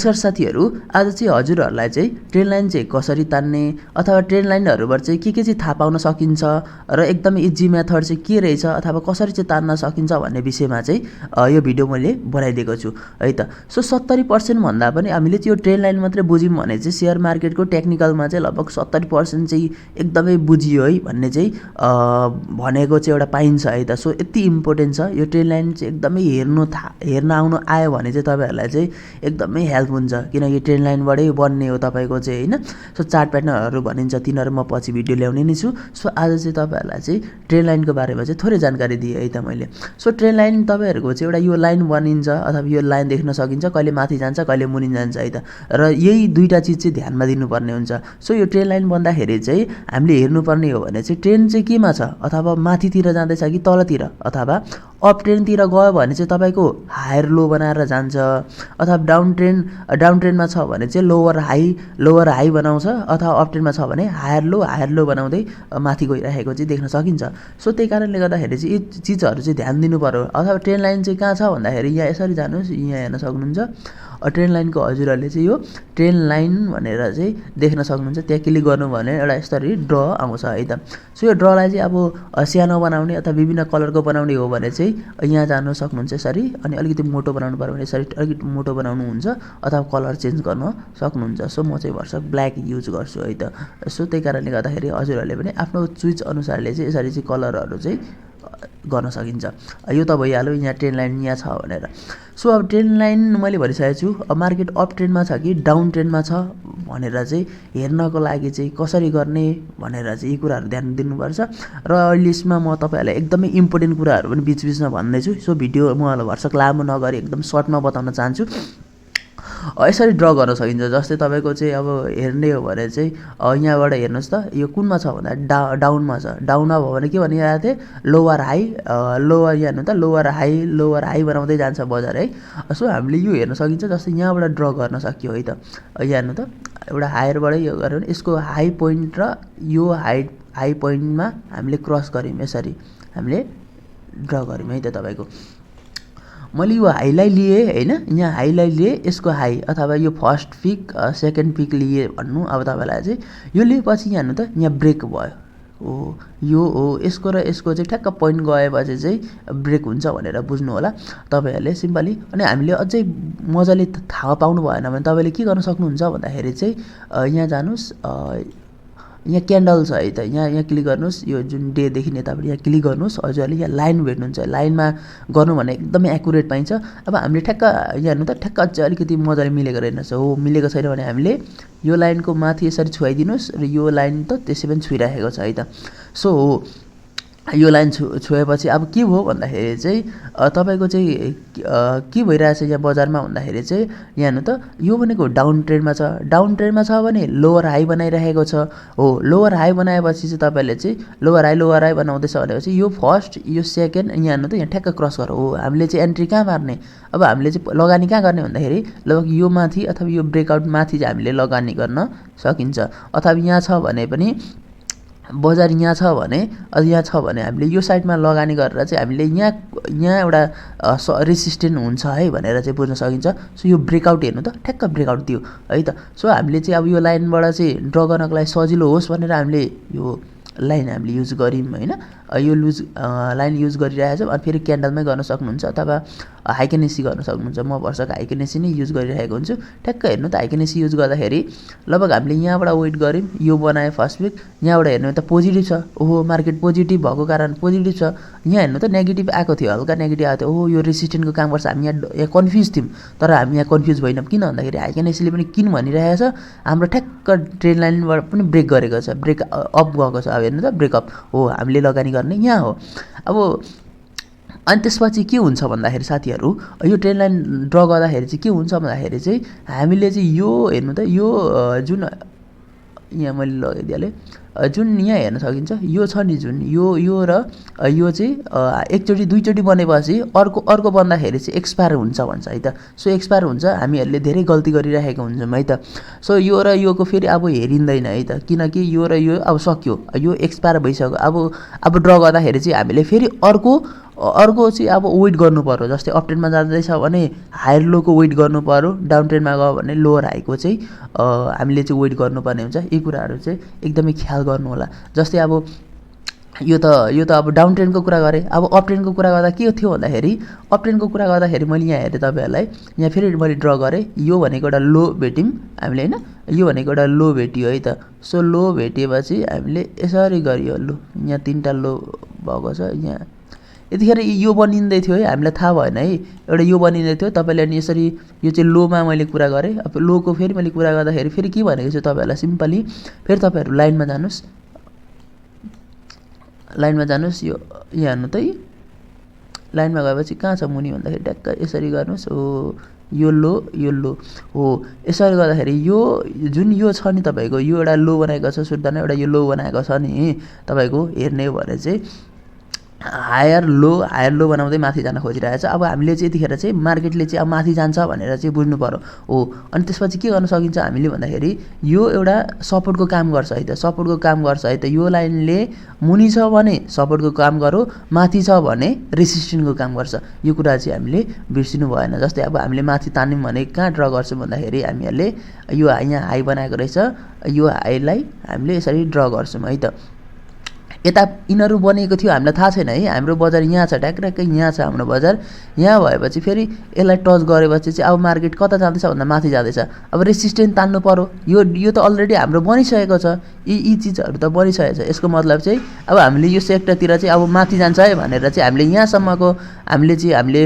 नमस्कार साथीहरू, आज चाहिँ हजुरहरूलाई चाहिँ ट्रेन लाइन चाहिँ कसरी तान्ने अथवा ट्रेन लाइनहरूबाट चाहिँ के चाहिँ थाहा पाउन सकिन्छ र एकदमै इजी मेथड चाहिँ के रहेछ अथवा कसरी चाहिँ तान्न सकिन्छ भन्ने विषयमा चाहिँ यो भिडियो मैले बनाइदिएको छु है त। सो 70% भन्दा पनि हामीले त्यो ट्रेन लाइन मात्रै बुझ्यौँ भने चाहिँ सेयर मार्केटको टेक्निकलमा चाहिँ लगभग 70% चाहिँ एकदमै बुझियो है भन्ने चाहिँ भनेको चाहिँ एउटा पाइन्छ है त। सो यति इम्पोर्टेन्ट छ यो ट्रेन लाइन चाहिँ एकदमै हेर्न आउनु आयो भने चाहिँ तपाईँहरूलाई चाहिँ एकदमै हेल्प हुन्छ, किनकि ट्रेन लाइनबाटै बन्ने हो तपाईँको चाहिँ होइन। सो चार्ट प्याटर्नहरू भनिन्छ तिनीहरू म पछि भिडियो ल्याउने नै छु। सो आज चाहिँ तपाईँहरूलाई चाहिँ ट्रेन लाइनको बारेमा चाहिँ थोरै जानकारी दिएँ है त मैले। सो ट्रेन लाइन तपाईँहरूको चाहिँ एउटा यो लाइन बनिन्छ अथवा यो लाइन देख्न सकिन्छ, कहिले माथि जान्छ कहिले मुनि जान्छ है त। र यही दुईवटा चिज चाहिँ ध्यानमा दिनुपर्ने हुन्छ। सो यो ट्रेन लाइन बन्दाखेरि चाहिँ हामीले हेर्नुपर्ने हो भने चाहिँ ट्रेन चाहिँ केमा छ, अथवा माथितिर जाँदैछ कि तलतिर, अथवा अप ट्रेनतिर गयो भने चाहिँ तपाईँको हायर लो बनाएर जान्छ, अथवा डाउन ट्रेनमा छ भने चाहिँ लोवर हाई बनाउँछ, अथवा अप ट्रेनमा छ भने हायर लो बनाउँदै माथि गइरहेको चाहिँ देख्न सकिन्छ। सो त्यही कारणले गर्दाखेरि चाहिँ यी चिजहरू चाहिँ ध्यान दिनु पर्यो। अथवा ट्रेन लाइन चाहिँ कहाँ छ भन्दाखेरि यहाँ यसरी जानुहोस्, यहाँ हेर्न सक्नुहुन्छ ट्रेन लाइनको हजुरहरूले चाहिँ यो ट्रेन लाइन भनेर चाहिँ देख्न सक्नुहुन्छ। त्यहाँ क्लिक गर्नु भने एउटा यसरी ड्र आउँछ है त। सो यो ड्रलाई चाहिँ अब सानो बनाउने अथवा विभिन्न कलरको बनाउने हो भने चाहिँ यहाँ जानु सक्नुहुन्छ यसरी, अनि अलिकति मोटो बनाउनु पर्यो भने यसरी अलिकति मोटो बनाउनुहुन्छ अथवा कलर चेन्ज गर्न सक्नुहुन्छ। सो म चाहिँ भर्खर ब्ल्याक युज गर्छु है त। सो त्यही कारणले गर्दाखेरि हजुरहरूले पनि आफ्नो चुइज अनुसारले चाहिँ यसरी चाहिँ कलरहरू चाहिँ गर्न सकिन्छ। यो त भइहाल्यो यहाँ ट्रेन लाइन यहाँ छ भनेर। सो अब ट्रेन लाइन मैले भनिसकेको छु। अब मार्केट अप ट्रेनमा छ कि डाउन ट्रेनमा छ भनेर चाहिँ हेर्नको लागि चाहिँ कसरी गर्ने भनेर चाहिँ यी कुराहरू ध्यान दिनुपर्छ। र अहिलेसम्म म तपाईँहरूलाई एकदमै इम्पोर्टेन्ट कुराहरू पनि बिचबिचमा भन्दैछु। सो भिडियो म भर्खर लामो नगरी एकदम सर्टमा बताउन चाहन्छु। यसरी ड्र गर्न सकिन्छ। जस्तै तपाईँको चाहिँ अब हेर्ने हो भने चाहिँ यहाँबाट हेर्नुहोस् त यो कुनमा छ भन्दा डाउनमा छ। डाउनमा भयो भने के भनिरहेको थिएँ, लोवर हाई यहाँ हेर्नु त लोवर हाई बनाउँदै जान्छ बजार है। सो हामीले यो हेर्न सकिन्छ। जस्तै यहाँबाट ड्र गर्न सकियो है त। यहाँ हेर्नु त एउटा हायरबाटै यो गऱ्यो भने यसको हाई पोइन्ट र यो हाई पोइन्टमा हामीले क्रस गऱ्यौँ, यसरी हामीले ड्र गऱ्यौँ है त। तपाईँको मैले यो हाईलाई लिएँ होइन, यहाँ हाईलाई लिएँ, यसको हाई अथवा यो फर्स्ट पिक सेकेन्ड पिक लिएँ भन्नु। अब तपाईँलाई चाहिँ यो लिएपछि यहाँ हेर्नु त यहाँ ब्रेक भयो, हो यो हो यसको र यसको चाहिँ ठ्याक्क पोइन्ट गएपछि चाहिँ ब्रेक हुन्छ भनेर बुझ्नु होला तपाईँहरूले सिम्पली। अनि हामीले अझै मजाले थाहा पाउनु भएन भने तपाईँले के गर्न सक्नुहुन्छ भन्दाखेरि चाहिँ यहाँ जानुहोस्, यहाँ क्यान्डल छ है त। यहाँ क्लिक गर्नुहोस्, यो जुन डे देखिने यतापट्टि यहाँ क्लिक गर्नुहोस्, हजुरले यहाँ लाइन भेट्नुहुन्छ। लाइनमा गर्नु भने एकदमै एक्युरेट पाइन्छ। अब हामीले ठ्याक्क यहाँ हेर्नु त ठ्याक्क अझै अलिकति मजाले मिलेको रहेनछ, हो मिलेको छैन भने हामीले यो लाइनको माथि यसरी छुवाइदिनुहोस् र यो लाइन त त्यसै पनि छुइराखेको छ है त। सो हो यो लाइन छोएपछि अब के भयो भन्दाखेरि चाहिँ तपाईँको चाहिँ के भइरहेछ यहाँ बजारमा भन्दाखेरि चाहिँ यहाँ हेर्नु त यो भनेको डाउन ट्रेनमा छ। डाउन ट्रेनमा छ भने लोवर हाई बनाइरहेको छ, हो लोवर हाई बनाएपछि चाहिँ तपाईँले चाहिँ लोवर हाई बनाउँदैछ भनेपछि यो फर्स्ट यो सेकेन्ड यहाँ हेर्नु त यहाँ ठ्याक्क क्रस गर, हो हामीले चाहिँ एन्ट्री कहाँ मार्ने, अब हामीले चाहिँ लगानी कहाँ गर्ने भन्दाखेरि लगभग यो माथि अथवा यो ब्रेकआउट माथि चाहिँ हामीले लगानी गर्न सकिन्छ। अथवा यहाँ छ भने पनि बजार यहाँ छ भने हामीले यो साइडमा लगानी गरेर चाहिँ हामीले यहाँ एउटा रेसिस्टेन्ट हुन्छ है भनेर चाहिँ बुझ्न सकिन्छ। सो यो ब्रेकआउट हेर्नु त ठ्याक्क ब्रेकआउट दियो है त। सो हामीले चाहिँ अब यो लाइनबाट चाहिँ ड्र गर्नको लागि सजिलो होस् भनेर हामीले यो लाइन हामीले युज गऱ्यौँ होइन। यो लाइन युज गरिरहेको छ। अनि फेरि क्यान्डलमै गर्न सक्नुहुन्छ अथवा हाइकेनेसी गर्न सक्नुहुन्छ। म भर्खर हाइकेनेसी नै युज गरिरहेको हुन्छु। ठ्याक्क हेर्नु त हाइकेनेसी युज गर्दाखेरि लगभग हामीले यहाँबाट वेट गऱ्यौँ, यो बनायो फर्स्ट विक, यहाँबाट हेर्नु त पोजिटिभ छ, ओहो मार्केट पोजिटिभ भएको कारण पोजिटिभ छ। यहाँ हेर्नु त नेगेटिभ आएको थियो, हल्का नेगेटिभ आएको थियो, ओहो यो रेसिस्टेन्टको काम गर्छ। हामी यहाँ कन्फ्युज थियौँ, तर हामी यहाँ कन्फ्युज भएनौँ। किन भन्दाखेरि हाइकेनेसीले पनि किन भनिरहेको छ, हाम्रो ठ्याक्क ट्रेन लाइनबाट पनि ब्रेक गरेको छ, ब्रेक अप गएको छ। अब हेर्नु त ब्रेकअप हो हामीले लगानी गर्ने यहाँ हो। अब अनि त्यसपछि के हुन्छ भन्दाखेरि साथीहरू यो ट्रेन लाइन ड्र गर्दाखेरि चाहिँ के हुन्छ भन्दाखेरि चाहिँ हामीले चाहिँ यो हेर्नु त यो जुन यहाँ मैले लगाइदिहालेँ, जुन यहाँ हेर्न सकिन्छ यो छ नि जुन यो र यो चाहिँ एकचोटि दुईचोटि बनेपछि अर्को बन्दाखेरि चाहिँ एक्सपायर हुन्छ भन्छ है त। सो एक्सपायर हुन्छ, हामीहरूले धेरै गल्ती गरिरहेको हुन्छौँ है त। सो यो र योको फेरि अब हेरिँदैन है त, किनकि यो र यो अब सक्यो, यो एक्सपायर भइसक्यो। अब ड्र गर्दाखेरि चाहिँ हामीले फेरि अर्को चाहिँ अब वेट गर्नु पर्यो, जस्तै अप ट्रेन्डमा जाँदैछ भने हायर लोको वेट गर्नु पर्यो, डाउन ट्रेन्डमा गयो भने लोवर हाईको चाहिँ हामीले चाहिँ वेट गर्नुपर्ने हुन्छ। यी कुराहरू चाहिँ एकदमै ख्याल गर्नु होला। जस्तै अब यो त अब डाउन ट्रेन्डको कुरा गरेँ। अब अप ट्रेन्डको कुरा गर्दा के थियो भन्दाखेरि अप ट्रेन्डको कुरा गर्दाखेरि मैले यहाँ हेरेँ तपाईँहरूलाई, यहाँ फेरि मैले ड्र गरेँ। यो भनेको एउटा लो भेट्यौँ हामीले होइन, यो भनेको एउटा लो भेटियो है त। सो लो भेटिएपछि हामीले यसरी गरियो, लो यहाँ 3टा लो भएको छ। यहाँ यतिखेर यो बनिँदै थियो है, हामीलाई थाहा भएन है, एउटा यो बनिँदै थियो। तपाईँले अनि यसरी यो चाहिँ लोमा मैले कुरा गरेँ। अब लोको फेरि मैले कुरा गर्दाखेरि फेरि के भनेको छु तपाईँहरूलाई, सिम्पली फेरि तपाईँहरू लाइनमा जानुहोस्, लाइनमा जानुहोस्। यो यहाँ हेर्नु त, लाइनमा गएपछि कहाँ छ मुनि भन्दाखेरि ट्याक्क यसरी गर्नुहोस्। हो यो लो हो। यसरी गर्दाखेरि यो जुन यो छ नि तपाईँको, यो एउटा लो बनाएको छ सुत्दा नै, एउटा यो लो बनाएको छ नि तपाईँको, हेर्ने हो भने चाहिँ हायर लो बनाउँदै माथि जान खोजिरहेछ। अब हामीले चाहिँ यतिखेर चाहिँ मार्केटले चाहिँ अब माथि जान्छ भनेर चाहिँ बुझ्नु पर्यो हो। अनि त्यसपछि के गर्न सकिन्छ हामीले भन्दाखेरि यो एउटा सपोर्टको काम गर्छ है त, सपोर्टको काम गर्छ है त। यो लाइनले मुनि छ भने सपोर्टको काम गरो, माथि छ भने रेसिस्टेन्टको काम गर्छ। यो कुरा चाहिँ हामीले बिर्सिनु भएन। जस्तै अब हामीले माथि तान्यौँ भने कहाँ ड्र गर्छौँ भन्दाखेरि हामीहरूले यो यहाँ हाई बनाएको रहेछ, यो हाईलाई हामीले यसरी ड्र गर्छौँ है त। यता यिनीहरू बनिएको थियो हामीलाई थाहा छैन है, हाम्रो बजार यहाँ छ, ट्याक्कै यहाँ छ हाम्रो बजार। यहाँ भएपछि फेरि यसलाई टच गरेपछि चाहिँ अब मार्केट कता जाँदैछ भन्दा माथि जाँदैछ। अब रेसिस्टेन्स तान्नु पर्यो, यो त अलरेडी हाम्रो बनिसकेको छ, यी चिजहरू त बनिसकेको छ। यसको मतलब चाहिँ अब हामीले यो सेक्टरतिर चाहिँ अब माथि जान्छ है भनेर चाहिँ हामीले यहाँसम्मको हामीले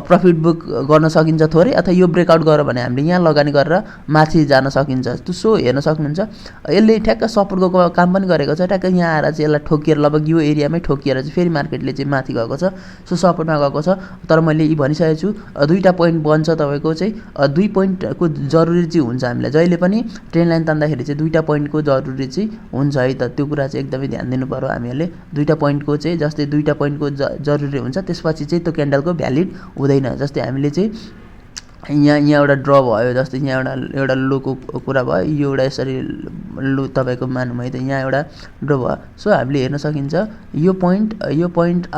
प्रफिट बुक गर्न सकिन्छ थोरै, अथवा यो ब्रेकआउट गऱ्यो भने हामीले यहाँ लगानी गरेर माथि जान सकिन्छ। सो हेर्न सक्नुहुन्छ यसले ठ्याक्क सपोर्टको काम पनि गरेको छ। ट्याक्क यहाँ आएर चाहिँ यसलाई ठोकिएर लगभग यो एरियामै ठोकिएर चाहिँ फेरि मार्केटले चाहिँ माथि गएको छ, सो सपोर्टमा गएको छ। तर मैले यी भनिसकेको छु, 2टा पोइन्ट बन्छ तपाईँको चाहिँ, 2 पोइन्टको जरुरी चाहिँ हुन्छ हामीलाई जहिले पनि ट्रेन लाइन तान्दाखेरि चाहिँ 2टा पोइन्टको जरुरी चाहिँ हुन्छ है त। त्यो कुरा चाहिँ एकदमै ध्यान दिनु पर्यो हामीहरूले। 2टा पोइन्टको चाहिँ जस्तै 2टा पोइन्टको जरुरी हुन्छ, त्यसपछि चाहिँ त्यो क्यान्डलको भ्यालिड हुँदैन। जस्तै हामीले चाहिँ यहाँ एउटा ड्र भयो, जस्तै यहाँ एउटा लोको कुरा भयो, यो एउटा यसरी लो तपाईँको मानौँ है त, यहाँ एउटा ड्र भयो। सो हामीले हेर्न सकिन्छ यो पोइन्ट अब यो पोइन्ट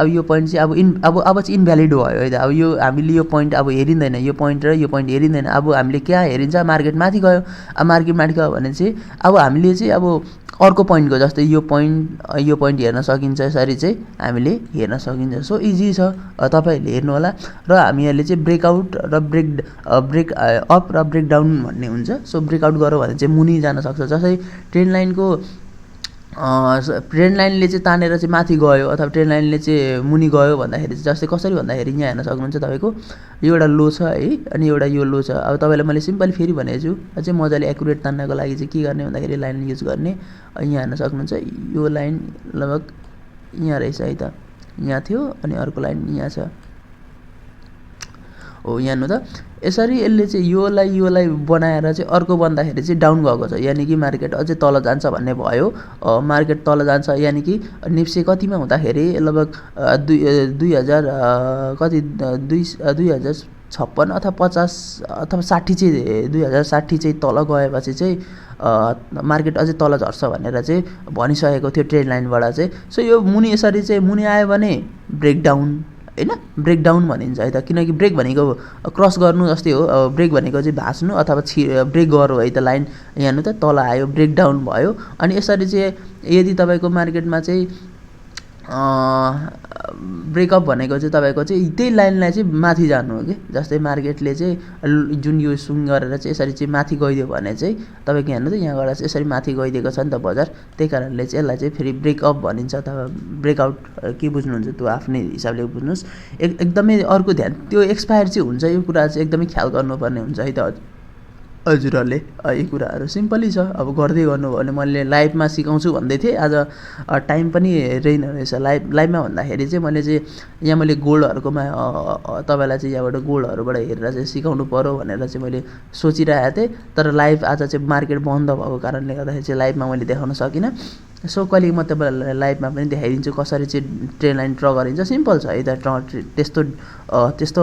चाहिँ अब चाहिँ इनभ्यालिड भयो है त। अब यो हामीले यो पोइन्ट अब हेरिँदैन, यो पोइन्ट र यो पोइन्ट हेरिँदैन। अब हामीले क्या हेरिन्छ, मार्केट माथि गयो। अब मार्केट माथि गयो भने चाहिँ अब हामीले चाहिँ अब अर्को पोइन्टको जस्तै यो पोइन्ट हेर्न सकिन्छ, यसरी चाहिँ हामीले हेर्न सकिन्छ। सो इजी छ, तपाईँहरूले हेर्नु होला। र हामीहरूले चाहिँ ब्रेकआउट र ब्रेक अप र ब्रेक डाउन भन्ने हुन्छ। सो ब्रेकआउट गऱ्यो भने चाहिँ मुनि जान सक्छ। जस्तै ट्रेन लाइनले चाहिँ तानेर चाहिँ माथि गयो, अथवा ट्रेन लाइनले चाहिँ मुनि गयो भन्दाखेरि चाहिँ जस्तै कसरी भन्दाखेरि यहाँ हेर्न सक्नुहुन्छ तपाईँको यो एउटा लो छ है, अनि एउटा यो लो छ। अब तपाईँलाई मैले सिम्पली फेरि भनेको छु, अझै मजाले एकुरेट तान्नको लागि चाहिँ के गर्ने भन्दाखेरि लाइन युज गर्ने। यहाँ हेर्न सक्नुहुन्छ यो लाइन लगभग यहाँ रहेछ है त, यहाँ थियो, अनि अर्को लाइन यहाँ छ हो। यहाँ हेर्नु त, यसरी यसले चाहिँ योलाई बनाएर चाहिँ अर्को बन्दाखेरि चाहिँ डाउन गएको छ, यानि कि मार्केट अझै तल जान्छ भन्ने भयो। मार्केट तल जान्छ यानि कि निफ्टी कतिमा हुँदाखेरि लगभग 2056 अथवा 50 अथवा 60 चाहिँ 2060 चाहिँ तल गएपछि चाहिँ मार्केट अझै तल झर्छ भनेर चाहिँ भनिसकेको थियो ट्रेड लाइनबाट चाहिँ। सो यो मुनि यसरी चाहिँ मुनि आयो भने ब्रेकडाउन होइन, ब्रेकडाउन भनिन्छ है त। किनकि ब्रेक भनेको क्रस गर्नु जस्तै हो, ब्रेक भनेको चाहिँ भाँच्नु अथवा ब्रेक गरौँ है त। लाइन यहाँ हेर्नु त तल आयो, ब्रेकडाउन भयो। अनि यसरी चाहिँ यदि तपाईँको मार्केटमा चाहिँ ब्रेकअप भनेको चाहिँ तपाईँको चाहिँ त्यही लाइनलाई चाहिँ माथि जानु हो कि। जस्तै मार्केटले चाहिँ जुन यो स्विङ गरेर चाहिँ यसरी चाहिँ माथि गइदियो भने चाहिँ तपाईँको हेर्नु त यहाँबाट चाहिँ यसरी माथि गइदिएको छ नि त बजार, त्यही कारणले चाहिँ यसलाई चाहिँ फेरि ब्रेकअप भनिन्छ अथवा ब्रेकआउट के बुझ्नुहुन्छ त्यो आफ्नै हिसाबले बुझ्नुहोस्। एकदमै अर्को ध्यान त्यो एक्सपायर चाहिँ हुन्छ, यो कुरा चाहिँ एकदमै ख्याल गर्नुपर्ने हुन्छ है त हजुरहरूले। यी कुराहरू सिम्पली छ, अब गर्दै गर्नु हो भने मैले लाइभमा सिकाउँछु भन्दै थिएँ, आज टाइम पनि रहेन रहेछ। लाइभमा भन्दाखेरि चाहिँ मैले गोल्डहरूकोमा तपाईँलाई चाहिँ यहाँबाट गोल्डहरूबाट हेरेर चाहिँ सिकाउनु पऱ्यो भनेर चाहिँ मैले सोचिरहेको थिएँ। तर लाइभ आज चाहिँ मार्केट बन्द भएको कारणले गर्दाखेरि चाहिँ लाइभमा मैले देखाउन सकिनँ। सो कहिले म तपाईँहरूलाई लाइभमा पनि देखाइदिन्छु कसरी चाहिँ ट्रेन लाइन ड्र गरिन्छ। सिम्पल छ है त, त्यस्तो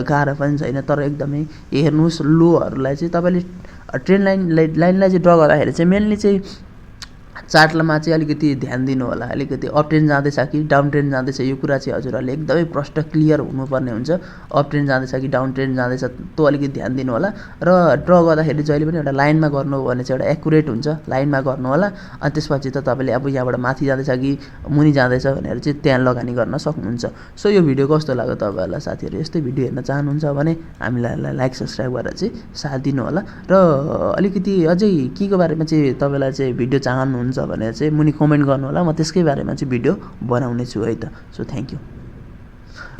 गाह्रो पनि छैन। तर एकदमै हेर्नुहोस् लोहरूलाई चाहिँ तपाईँले ट्रेन लाइनलाई चाहिँ ड्र गर्दाखेरि चाहिँ मेनली चाहिँ चार्टमा चाहिँ अलिकति ध्यान दिनु होला। अलिकति अप ट्रेन्ड जाँदैछ कि डाउन ट्रेन्ड जाँदैछ यो कुरा चाहिँ हजुरहरूले एकदमै प्रष्ट क्लियर हुनुपर्ने हुन्छ। अप ट्रेन्ड जाँदैछ कि डाउन ट्रेन्ड जाँदैछ त्यो अलिकति ध्यान दिनु होला। र ड्र गर्दाखेरि जहिले पनि एउटा लाइनमा गर्नु हो भने चाहिँ एउटा एक्युरेट हुन्छ, लाइनमा गर्नु होला। अनि त्यसपछि त तपाईँले अब यहाँबाट माथि जाँदैछ कि मुनि जाँदैछ भनेर चाहिँ त्यहाँ लगानी गर्न सक्नुहुन्छ। सो यो भिडियो कस्तो लाग्यो तपाईँहरूलाई साथीहरू? यस्तै भिडियो हेर्न चाहनुहुन्छ भने हामीलाई लाइक सब्सक्राइब गरेर चाहिँ साथ दिनु होला। र अलिकति अझै केको बारेमा चाहिँ तपाईँलाई चाहिँ भिडियो चाहनुहुन्छ भने चाहिँ मुनि कमेन्ट गर्नु होला। म त्यसकै बारेमा चाहिँ भिडियो बनाउने छु है त। So thank you.